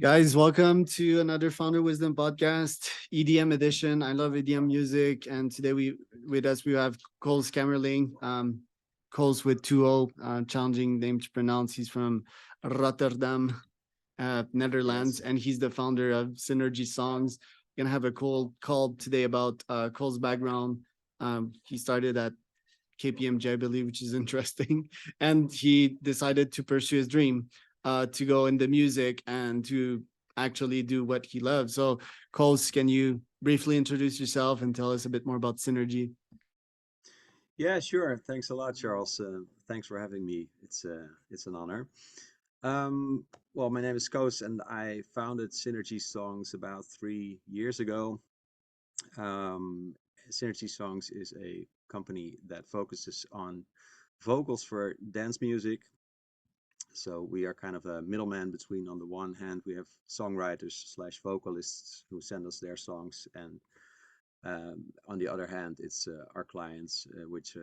Guys, welcome to another Founder Wisdom podcast, EDM edition. I love EDM music, and today we with us we have Koos Kamerling. Koos with 2O, challenging name to pronounce. He's from Rotterdam, Netherlands, Yes. and he's the founder of Synergy Songs. We're gonna have a cool call today about Koos' background. He started at KPMG, I believe, which is interesting. And he decided to pursue his dream, to go into music and to actually do what he loves. So, Coles, can you briefly introduce yourself and tell us a bit more about Synergy? Yeah, sure. Thanks a lot, Charles. Thanks for having me. It's an honor. Um, well, my name is Koos, and I founded Synergy Songs about 3 years ago. Um, Synergy Songs is a company that focuses on vocals for dance music. So we are kind of a middleman between, on the one hand, we have songwriters slash vocalists who send us their songs, and on the other hand, it's our clients, which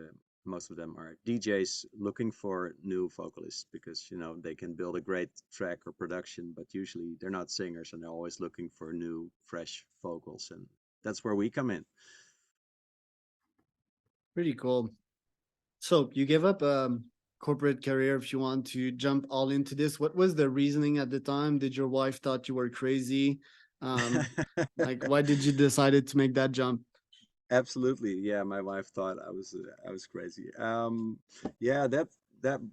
most of them are DJs looking for new vocalists because they can build a great track or production, but usually they're not singers and they're always looking for new, fresh vocals, and that's where we come in. Pretty cool. So, you gave up corporate career if you want to jump all into this. What was the reasoning at the time? Did your wife thought you were crazy? Um, like, why did you decided to make that jump? Absolutely. Yeah, my wife thought I was crazy. Yeah, that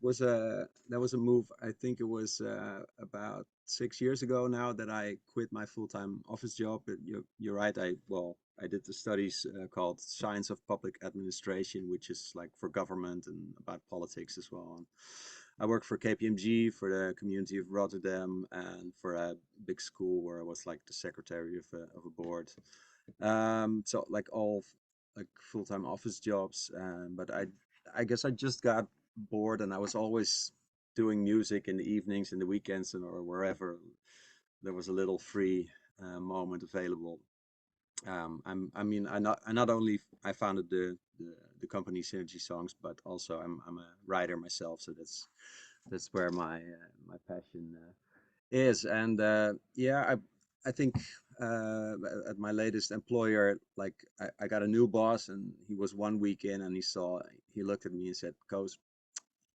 was a move. I think it was about 6 years ago now that I quit my full-time office job. But you're right. I did the studies called Science of Public Administration, which is like for government and about politics as well. And I worked for KPMG for the community of Rotterdam and for a big school where I was like the secretary of a board. So like all like full-time office jobs, but I guess I just got bored, and I was always doing music in the evenings and the weekends and or wherever there was a little free moment available. I mean, I not only I founded the company Synergy Songs, but also I'm a writer myself, so that's where my passion is. And yeah, I think at my latest employer, like I got a new boss, and he was 1 week in, and he looked at me and said, "Koos,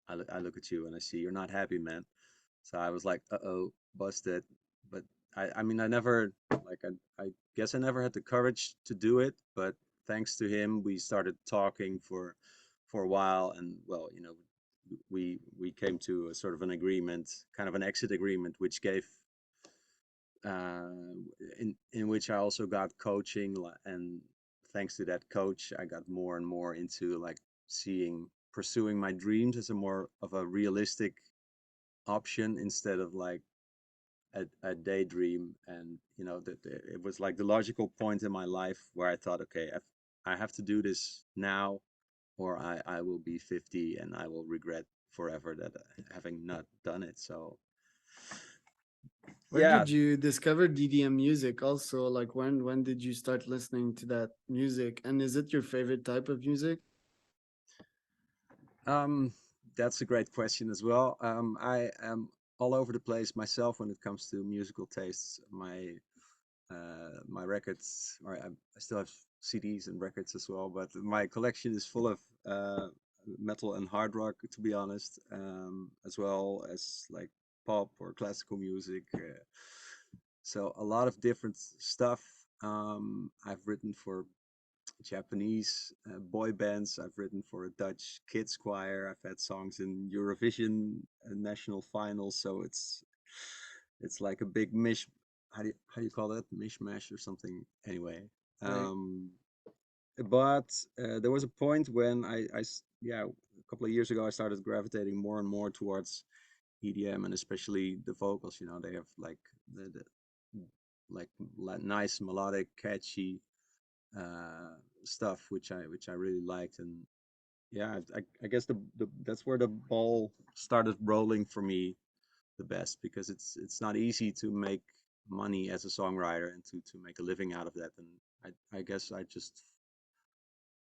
I look at you and I see you're not happy, man." So I was like, "Uh-oh, busted." But I mean, I never like I guess I never had the courage to do it, but thanks to him, we started talking for a while, and well, we came to a sort of an agreement, kind of an exit agreement, which gave uh, in which I also got coaching, and thanks to that coach, I got more and more into like pursuing my dreams as a more of a realistic option instead of like a daydream. And that it was like the logical point in my life where I thought, okay, I have to do this now, or I will be 50 and I will regret forever that having not done it. So Where yeah. did you discover DDM music? Also, like when did you start listening to that music? And is it your favorite type of music? Um, that's a great question as well. I am all over the place myself when it comes to musical tastes. My records, or I still have CDs and records as well, but my collection is full of metal and hard rock, to be honest, as well as like pop or classical music. So a lot of different stuff. I've written for Japanese boy bands. I've written for a Dutch kids choir. I've had songs in Eurovision national finals. So it's like a big mish. How do you call that? Mishmash or something. Anyway, Right. um, but there was a point when yeah, a couple of years ago I started gravitating more and more towards EDM, and especially the vocals. They have like the like nice melodic, catchy uh, stuff, which I really liked. And yeah, I guess that's where the ball started rolling for me the best, because it's not easy to make money as a songwriter and to make a living out of that. And I guess I just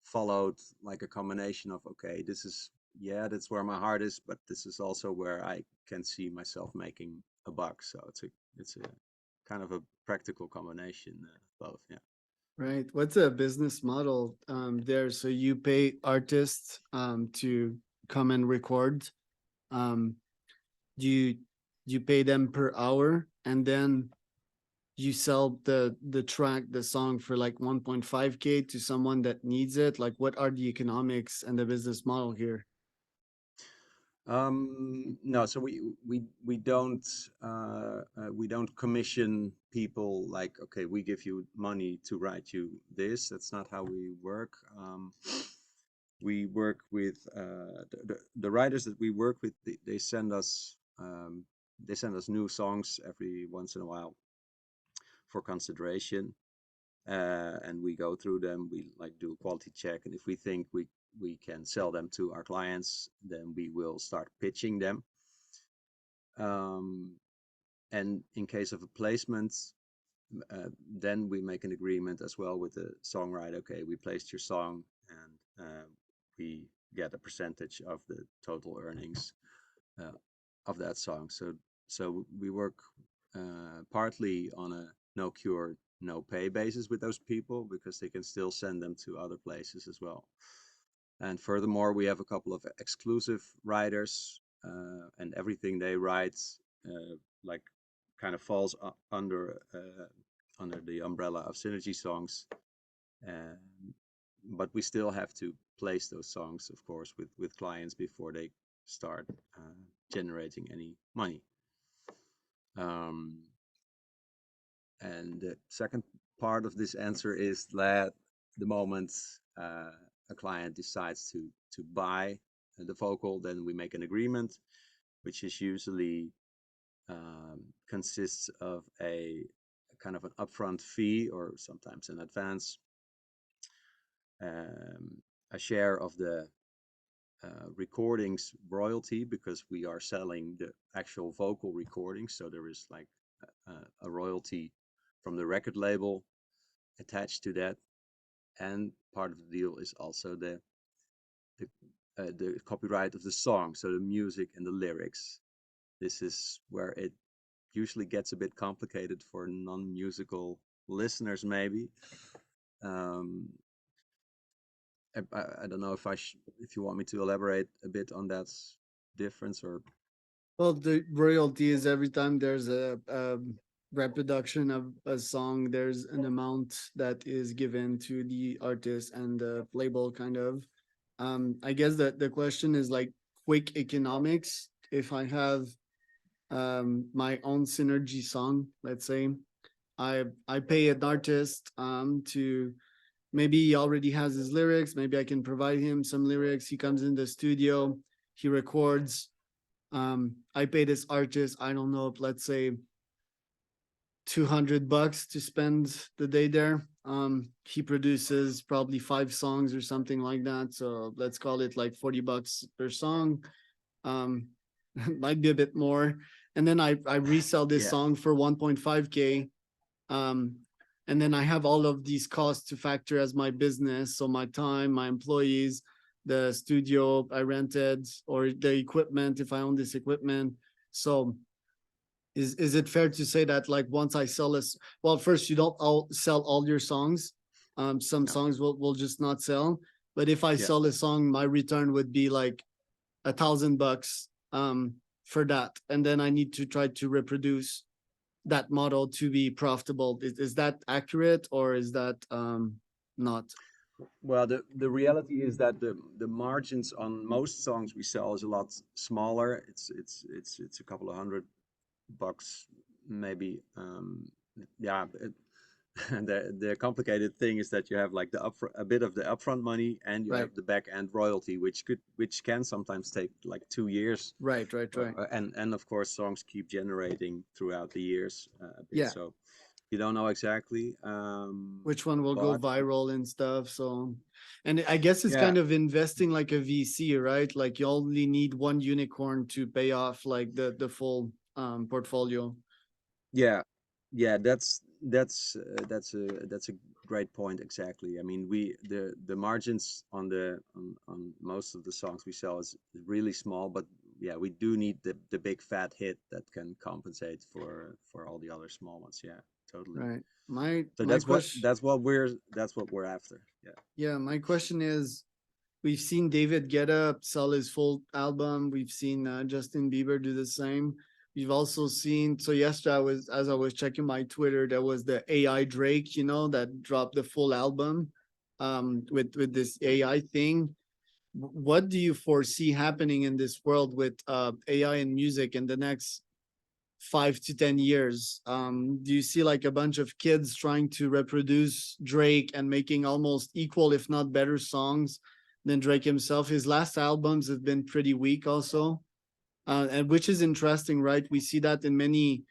followed like a combination of, okay, this is, yeah, that's where my heart is, but this is also where I can see myself making a buck. So it's a kind of a practical combination, both. Yeah. Right. What's a business model there? So you pay artists to come and record. Um, do you pay them per hour, and then you sell the track, the song for like 1.5K to someone that needs it? Like, what are the economics and the business model here? No, so we don't commission people like, okay, we give you money to write you this. That's not how we work. We work with the writers that we work with. They send us new songs every once in a while for consideration, and we go through them. We like do a quality check, and if we think we can sell them to our clients, then we will start pitching them. Um, and in case of a placement, then we make an agreement as well with the songwriter. Okay, we placed your song, and we get a percentage of the total earnings uh, of that song. So we work partly on a no cure, no pay basis with those people because they can still send them to other places as well. And furthermore, we have a couple of exclusive writers, and everything they write, like, kind of falls under the umbrella of Synergy songs. Um, but we still have to place those songs, of course, with clients before they start generating any money. Um, and the second part of this answer is that the moment a client decides to buy the vocal, then we make an agreement, which is usually consists of a kind of an upfront fee or sometimes an advance, um, a share of the recordings royalty because we are selling the actual vocal recordings. So there is like a royalty from the record label attached to that. And part of the deal is also the, the copyright of the song, so the music and the lyrics. This is where it usually gets a bit complicated for non-musical listeners, maybe. Um, I don't know if you want me to elaborate a bit on that difference or. Well, the royalty is every time there's a reproduction of a song, there's an amount that is given to the artist and the label, kind of. I guess that the question is like quick economics. If I have my own synergy song, let's say, I pay an artist to, maybe he already has his lyrics, maybe I can provide him some lyrics. He comes in the studio, he records. I pay this artist, I don't know, let's say $200 to spend the day there. He produces probably 5 songs or something like that. So let's call it like $40 per song. Um, might be a bit more. And then I resell this Yeah. song for 1.5K. Um, and then I have all of these costs to factor as my business. So my time, my employees, the studio I rented, or the equipment if I own this equipment. So is it fair to say that, like, once I sell this, well, first, you don't all sell all your songs. Some No. songs will just not sell. But if I Yeah. sell a song, my return would be like $1,000 for that. And then I need to try to reproduce that model to be profitable. Is that accurate, or is that not? Well, the reality is that the margins on most songs we sell is a lot smaller. It's a couple of $100, maybe. Yeah. The complicated thing is that you have like a bit of the upfront money, and you Right, have the back end royalty, which can sometimes take like 2 years. right, right, right. And of course, songs keep generating throughout the years a bit. Yeah, So you don't know exactly, which one will go but viral and stuff. So, and I guess it's yeah. kind of investing like a VC, right? Like you only need one unicorn to pay off like the full portfolio. Yeah, yeah, that's a great point. Exactly. I mean, the margins on most of the songs we sell is really small, but yeah, we do need the big fat hit that can compensate for all the other small ones. Yeah, totally. Right. My So my question, that's what we're after. Yeah. yeah, my question is, we've seen David Guetta sell his full album. We've seen Justin Bieber do the same. We've also seen, so yesterday as I was checking my Twitter, there was the AI Drake, that dropped the full album with this AI thing. What do you foresee happening in this world with AI and music in the next 5 to 10 years? Do you see like a bunch of kids trying to reproduce Drake and making almost equal, if not better, songs than Drake himself? His last albums have been pretty weak, also, and which is interesting, right? We see that in many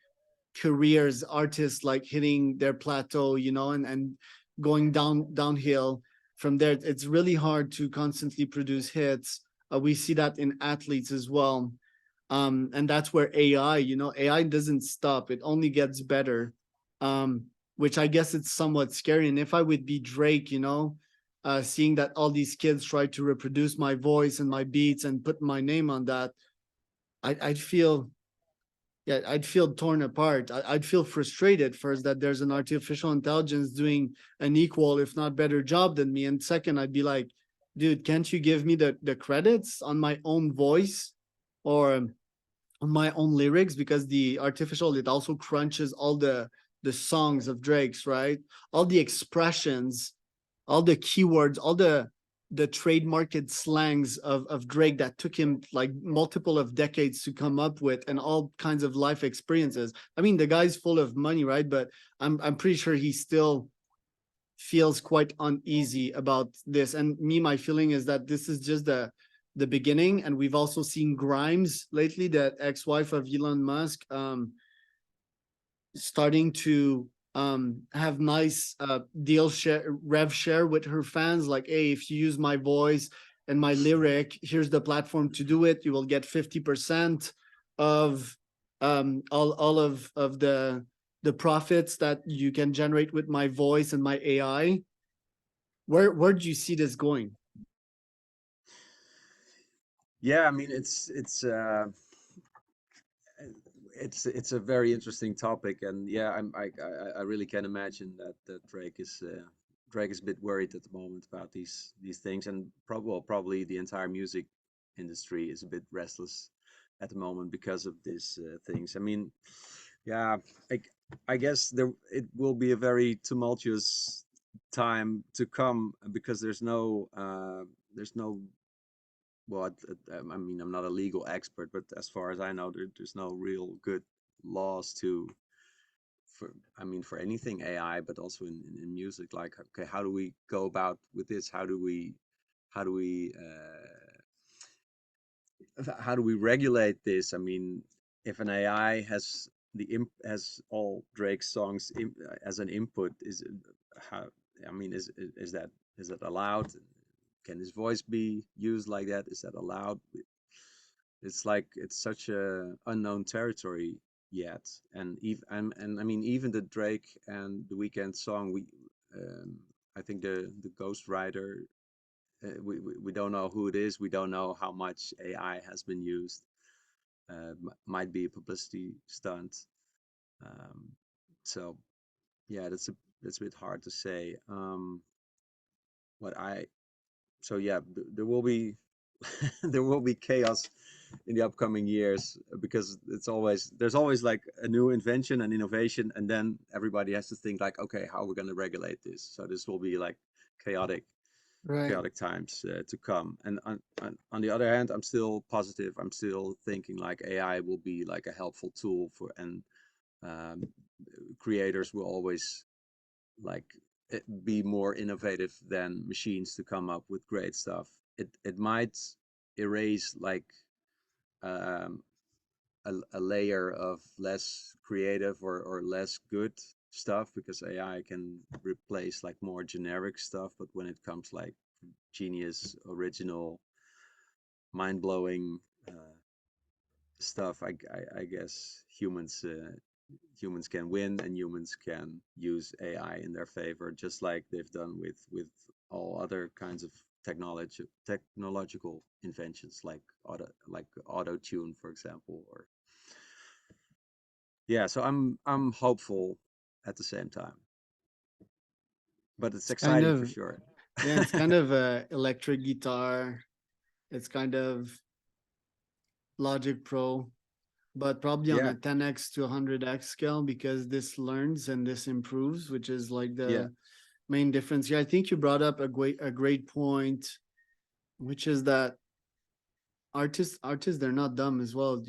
careers, artists like hitting their plateau, and going downhill from there. It's really hard to constantly produce hits. We see that in athletes as well. And that's where AI doesn't stop, it only gets better. Which I guess it's somewhat scary. And if I would be Drake, seeing that all these kids try to reproduce my voice and my beats and put my name on that, I'd feel, yeah, I'd feel torn apart. I'd feel frustrated first that there's an artificial intelligence doing an equal, if not better job than me. And second, I'd be like, dude, can't you give me the credits on my own voice or on my own lyrics? Because the artificial, it also crunches all the songs of Drake's, right? All the expressions, all the keywords, all the trademarked slangs of Drake that took him like multiple of decades to come up with, and all kinds of life experiences. I mean, the guy's full of money, right? But I'm pretty sure he still feels quite uneasy about this. And me, my feeling is that this is just the beginning. And we've also seen Grimes lately, that ex-wife of Elon Musk, starting to have nice deal share, rev share with her fans, like, hey, if you use my voice and my lyric, here's the platform to do it, you will get 50% of all of the profits that you can generate with my voice and my AI. Where do you see this going? Yeah, I mean it's a very interesting topic, and yeah, I really can imagine that Drake is a bit worried at the moment about these things, and probably the entire music industry is a bit restless at the moment because of these things. I mean, yeah, I I guess it will be a very tumultuous time to come because there's no well, I mean, I'm not a legal expert, but as far as I know, there's no real good laws to for I mean for anything AI, but also in music. Like, okay, how do we go about with this? How do we how do we regulate this? I mean, if an AI has has all Drake's songs as an input, how? I mean, is that allowed? Can his voice be used like that? Is that allowed? It's like it's such a unknown territory yet, and I mean even the Drake and the Weeknd song, um, I think the ghostwriter, we don't know who it is, we don't know how much AI has been used. Might be a publicity stunt. Um, so yeah, that's a bit hard to say. What I so yeah, there will be there will be chaos in the upcoming years because there's always like a new invention and innovation, and then everybody has to think like, okay, how are we going to regulate this? So this will be like chaotic Right. chaotic times to come. And on the other hand, I'm still positive. I'm still thinking like AI will be like a helpful tool for, and um, creators will always like be more innovative than machines to come up with great stuff. It might erase like um, a layer of less creative or less good stuff because AI can replace like more generic stuff. But when it comes like genius, original, mind blowing stuff, I guess humans can win, and humans can use AI in their favor, just like they've done with all other kinds of technological inventions like auto tune, for example, or yeah. So I'm hopeful at the same time, but it's It's kind exciting for of, sure. yeah, it's kind of electric guitar. It's kind of Logic Pro, but probably on Yeah, a 10x to 100x scale because this learns and this improves, which is like yeah, the main difference here. I think you brought up a great point, which is that artists they're not dumb as well.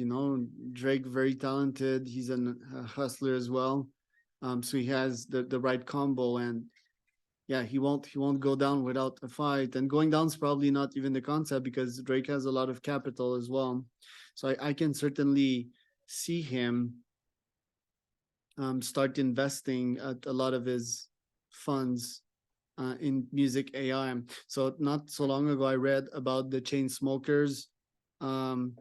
Drake very talented. He's a hustler as well. So he has the right combo, and yeah, he won't go down without a fight. And going down is probably not even the concept because Drake has a lot of capital as well. So I can certainly see him start investing a lot of his funds in music AI. So not so long ago, I read about the chain smokers um,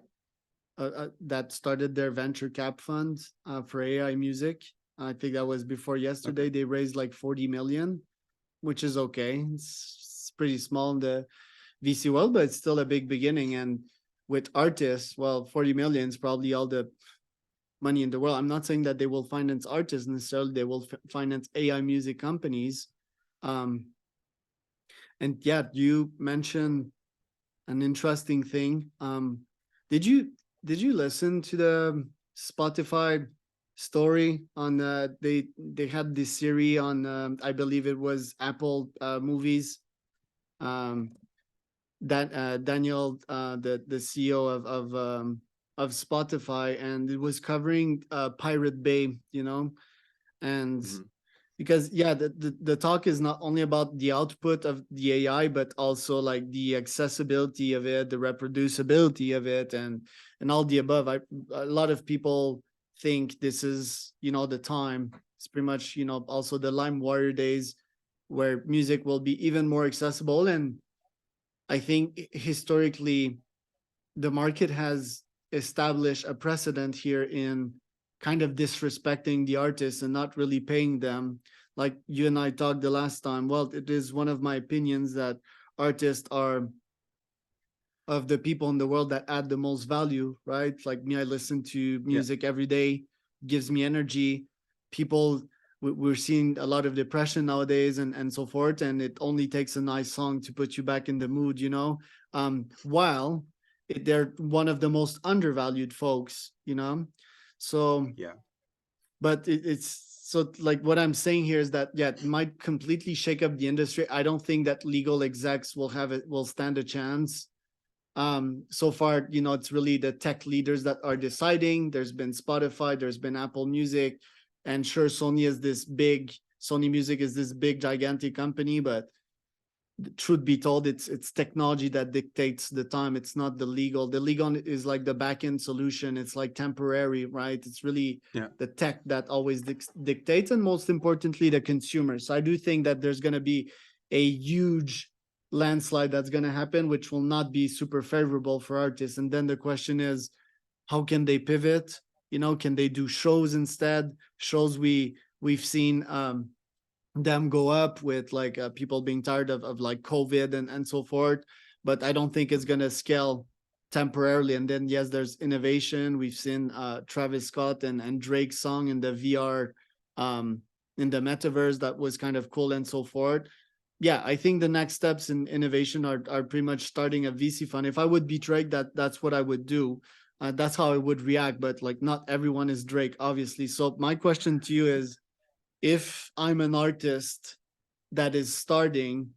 that started their venture cap fund for AI music. I think that was before okay, yesterday. They raised like 40 million, which is okay. It's pretty small in the VC world, but it's still a big beginning. And with artists, well, 40 million is probably all the money in the world. I'm not saying that they will finance artists necessarily. They will finance AI music companies. Um, and yeah, you mentioned an interesting thing. Did you did you listen to the Spotify story on they had this series on I believe it was Apple movies um that Daniel the CEO of Spotify, and it was covering Pirate Bay, and hmm because yeah, the talk is not only about the output of the AI but also like the accessibility of it, the reproducibility of it, and all the above. A lot of people think this is the time. It's pretty much also the LimeWire days where music will be even more accessible. And I think historically the market has established a precedent here in kind of disrespecting the artists and not really paying them. Like you and I talked the last time. Well, it is one of my opinions that artists are of the people in the world that add the most value, right? Like me, I listen to yeah, music every day, gives me energy. People, we're seeing a lot of depression nowadays and so forth, and it only takes a nice song to put you back in the mood. While they're one of the most undervalued folks. So yeah. but it's so like what I'm saying here is that yeah, it might completely shake up the industry. I don't think that legal execs will stand a chance. So far, it's really the tech leaders that are deciding. There's been Spotify, there's been Apple Music, and sure, Sony Music is this big gigantic company, but truth be told, it's technology that dictates the time. It's not the legal is like the back end solution. It's like temporary, right? It's really Yeah. the tech that always dictates, and most importantly the consumer. So I do think that there's going to be a huge landslide that's going to happen, which will not be super favorable for artists. And then the question is, how can they pivot? Can they do shows instead? Shows we've seen them go up with like people being tired of like COVID and so forth. But I don't think it's Mhm. gonna scale temporarily. And then yes, there's innovation. We've seen Travis Scott and Drake's song in the VR in the metaverse that was kind of cool and so forth. Yeah, I think the next steps in innovation are pretty much starting a VC fund. If I would be Drake, that's what I would do. That's how I would react. But like, not everyone is Drake, obviously. So my question to you is, if I'm an artist that is starting,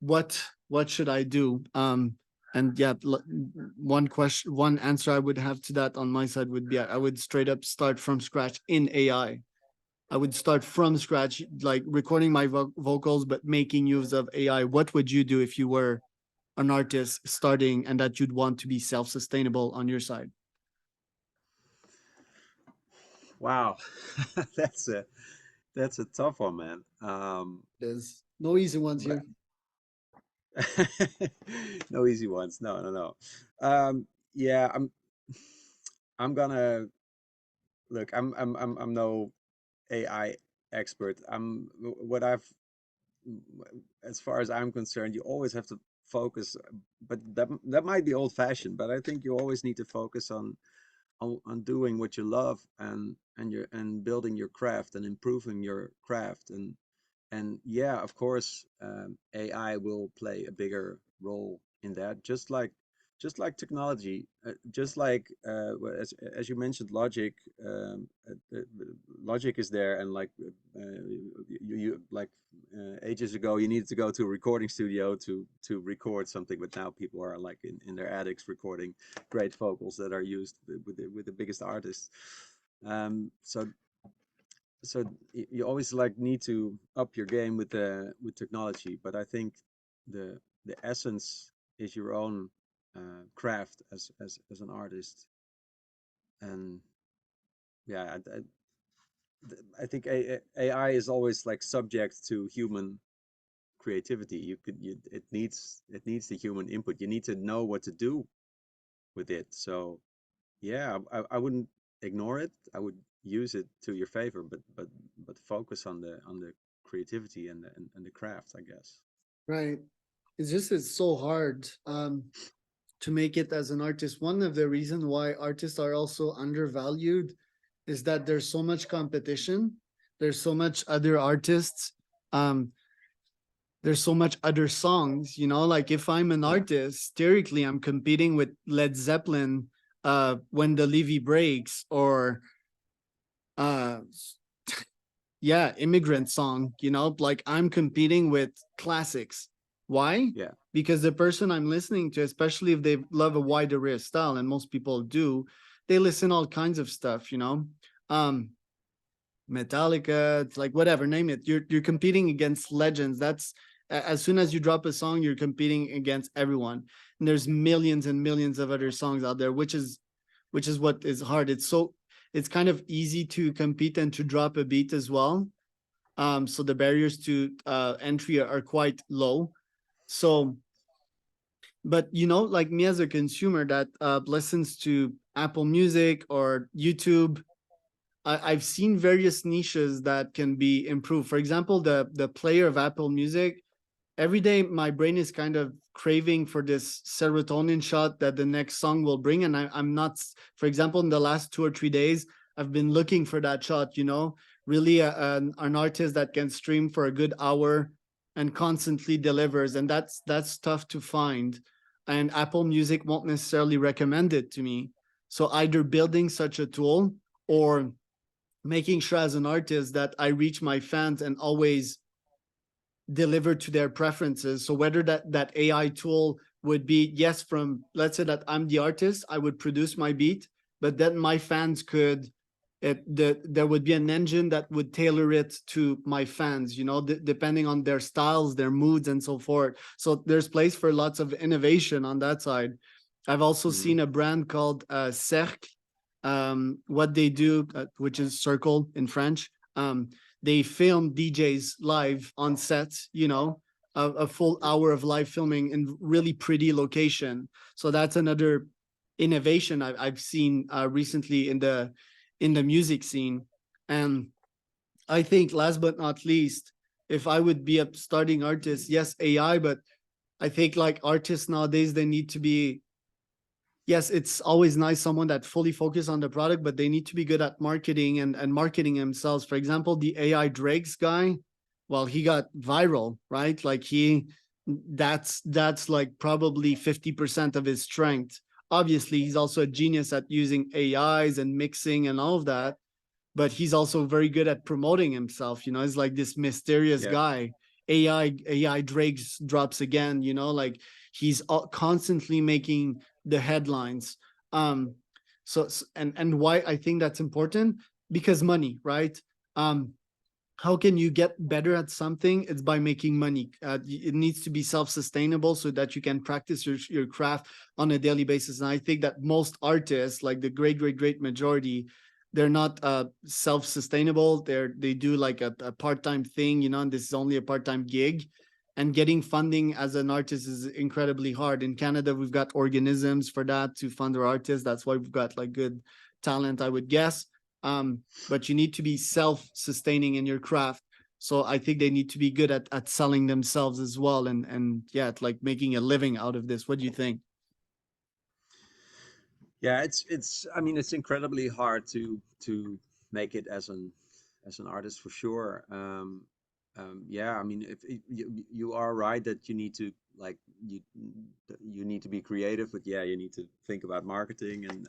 what should I do? And yeah, one answer I would have to that on my side would be I would straight up start from scratch in AI. I would start from scratch, like recording my vocals, but making use of AI. What would you do if you were an artist starting and that you'd want to be self-sustainable on your side? Wow, that's a that's a tough one, man. There's no easy ones But here. no easy ones. No, no, no. Yeah, I'm gonna look. I'm no AI expert. What I've as far as I'm concerned, you always have to focus, but that might be old fashioned, but I think you always need to focus on doing what you love, and building your craft and improving your craft. And yeah, of course, AI will play a bigger role in that, just like technology, just like as you mentioned, logic. Logic is there, and like you like ages ago, you needed to go to a recording studio to record something, but now people are like in their attics recording great vocals that are used with the biggest artists. So you always like need to up your game with technology, but I think the essence is your own craft as an artist. And yeah, I think AI is always like subject to human creativity. It needs the human input. You need to know what to do with it. So yeah, I wouldn't ignore it. I would use it to your favor, but focus on the creativity and the craft, I guess. Right. It's so hard to make it as an artist. One of the reasons why artists are also undervalued is that there's so much competition. There's so much other artists. Um, there's so much other songs, like if I'm an Yeah, artist, theoretically, I'm competing with Led Zeppelin, When the Levee Breaks, or uh yeah, Immigrant Song, like I'm competing with classics. Why? yeah. Because the person I'm listening to, especially if they love a wide array of style, and most people do, they listen all kinds of stuff. Um, Metallica, it's like whatever, name it. You're competing against legends. That's as soon as you drop a song, you're competing against everyone. And there's millions and millions of other songs out there, which is what is hard. It's kind of easy to compete and to drop a beat as well. So the barriers to entry are quite low. So, but like me as a consumer that listens to Apple Music or YouTube, I've seen various niches that can be improved. For example, the player of Apple Music, every day my brain is kind of craving for this serotonin shot that the next song will bring. And I'm not, for example, in the last 2 or 3 days, I've been looking for that shot, really an artist that can stream for a good hour and constantly delivers. And that's tough to find. And Apple Music won't necessarily recommend it to me. So either building such a tool or making sure as an artist that I reach my fans and always deliver to their preferences. So whether that AI tool would be, yes, from, let's say that I'm the artist, I would produce my beat, but then my fans could, there would be an engine that would tailor it to my fans, depending on their styles, their moods, and so forth. So there's place for lots of innovation on that side. I've also Hmm. seen a brand called Cercle. What they do, which is circle in French, they film DJs live on set, a full hour of live filming in really pretty location. So that's another innovation I've seen recently in the music scene. And I think last but not least, if I would be a starting artist, yes, AI, but I think like artists nowadays, they need to be, yes, it's always nice someone that fully focus on the product, but they need to be good at marketing and marketing themselves. For example, the AI Drakes guy, well, he got viral, right? Like that's like probably 50% of his strength. Obviously, he's also a genius at using AIs and mixing and all of that, but he's also very good at promoting himself. He's like this mysterious Yeah, guy. AI Drake drops again. Like he's constantly making the headlines. Um, and why I think that's important, because money, right? Um, how can you get better at something? It's by making money. It needs to be self-sustainable so that you can practice your craft on a daily basis. And I think that most artists, like the great majority, they're not self-sustainable. They do like a part-time thing, and this is only a part-time gig. And getting funding as an artist is incredibly hard. In Canada, we've got organisms for that to fund our artists. That's why we've got like good talent, I would guess. But you need to be self-sustaining in your craft. So I think they need to be good at selling themselves as well, and yeah, like making a living out of this. What do you think? Yeah, it's I mean it's incredibly hard to make it as an artist for sure. Yeah, I mean if you are right that you need to like you need to be creative, but yeah, you need to think about marketing and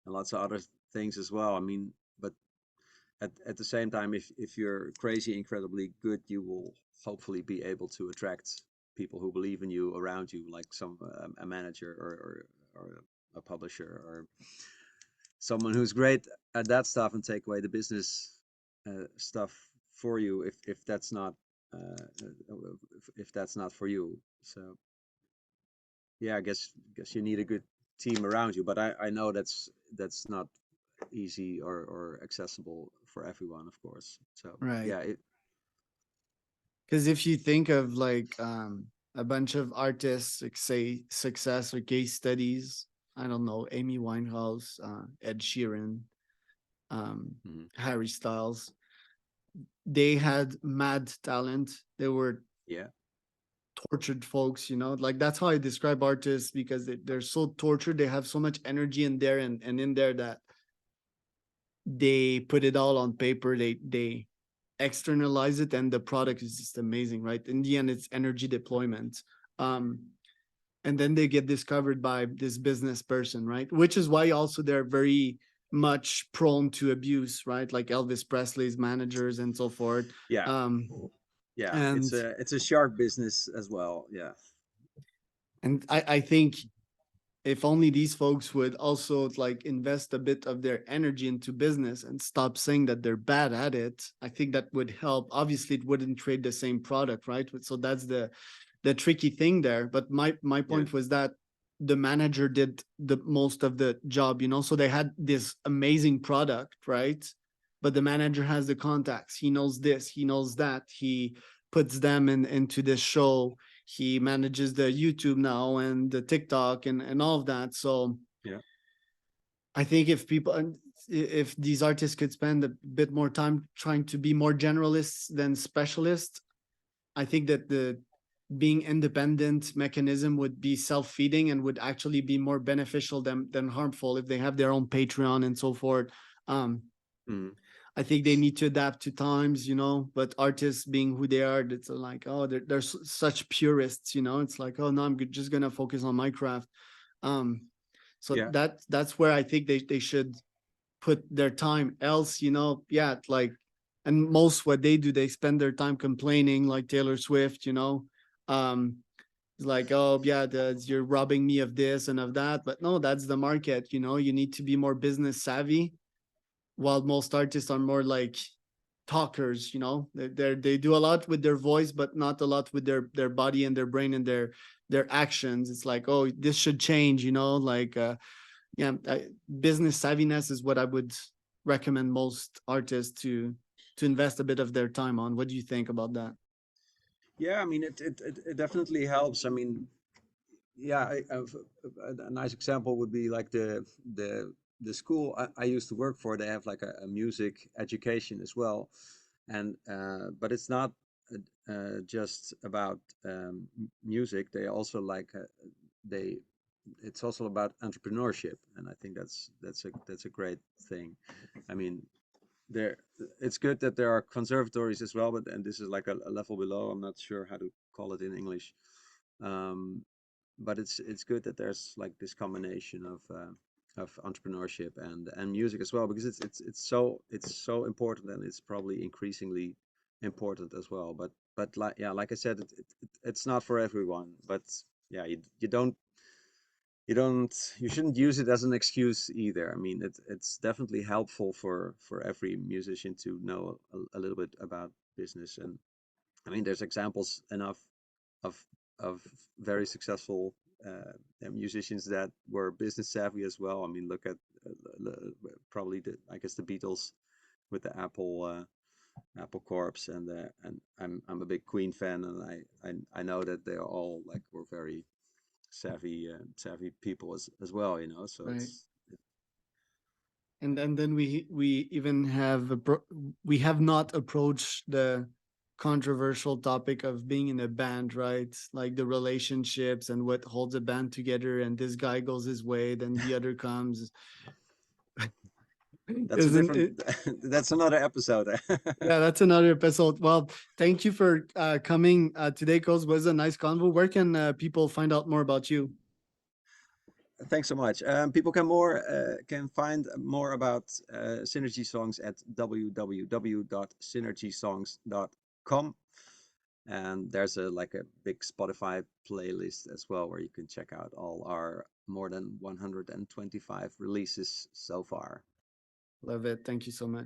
lots of other things as well. I mean, but at the same time, if you're crazy incredibly good, you will hopefully be able to attract people who believe in you around you, like some a manager or a publisher or someone who's great at that stuff and take away the business stuff for you if that's not if that's not for you. So yeah, I guess you need a good team around you, but I know that's not easy or accessible for everyone, of course. So Right. yeah, Because if you think of like a bunch of artists, like say success or case studies, I don't know, Amy Winehouse, Ed Sheeran, mhm, Harry Styles, they had mad talent. They were yeah, tortured folks, like that's how I describe artists because they're so tortured. They have so much energy in there and in there that they put it all on paper. They externalize it and the product is just amazing, right? In the end, it's energy deployment. Um, and then they get discovered by this business person, right? Which is why also they're very much prone to abuse, right? Like Elvis Presley's managers and so forth. yeah, Um, yeah. and It's a sharp business as well. Yeah, I think if only these folks would also like invest a bit of their energy into business and stop saying that they're bad at it, I think that would help. Obviously, it wouldn't trade the same product, right? So that's the tricky thing there. But my yeah, point was that the manager did the most of the job, so they had this amazing product, right? But the manager has the contacts. He knows this, he knows that. He puts them into this show. He manages the YouTube now and the TikTok and all of that. So yeah, I think if these artists could spend a bit more time trying to be more generalists than specialists, I think that the being independent mechanism would be self-feeding and would actually be more beneficial than harmful if they have their own Patreon and so forth. Um, mm, I think they need to adapt to times, but artists being who they are, it's like, oh, they're such purists, it's like, oh, no, I'm just going to focus on my craft. Um, so yeah, that's where I think they should put their time. Else, yeah, like, and most what they do, they spend their time complaining, like Taylor Swift, um, it's like, oh yeah, you're robbing me of this and of that. But no, that's the market. You need to be more business savvy. While most artists are more like talkers, they do a lot with their voice, but not a lot with their body and their brain and their actions. It's like, oh, this should change, like yeah, business savviness is what I would recommend most artists to invest a bit of their time on. What do you think about that? yeah. I mean, it definitely helps. I mean, yeah, a nice example would be like the school I used to work for. They have like a music education as well, and but it's not just about music. They also like they it's also about entrepreneurship, and I think that's a great thing. I mean, there it's good that there are conservatories as well, but and this is like a level below. I'm not sure how to call it in English. Um, but it's good that there's like this combination of entrepreneurship and music as well, because it's so important, and it's probably increasingly important as well. But like yeah, like I said, it's not for everyone. But yeah, you shouldn't use it as an excuse either. I mean, it's definitely helpful for every musician to know a little bit about business. And I mean, there's examples enough of of very successful musicians that were business savvy as well. I mean, look at probably I guess the Beatles with the Apple Corps, and I'm a big Queen fan, and I know that they all like were very savvy people as well. So Right. it's And then we even we have not approached controversial topic of being in a band, right? Like the relationships and what holds a band together. And this guy goes his way, then the other comes. That's a Isn't different. it? That's another episode. Yeah, that's another episode. Well, thank you for coming today, Koos. It was a nice convo. Where can people find out more about you? Thanks so much. People can find more about Synergy Songs at www.synergysongs.com, and there's a big Spotify playlist as well where you can check out all our more than 125 releases so far. Love it. Thank you so much.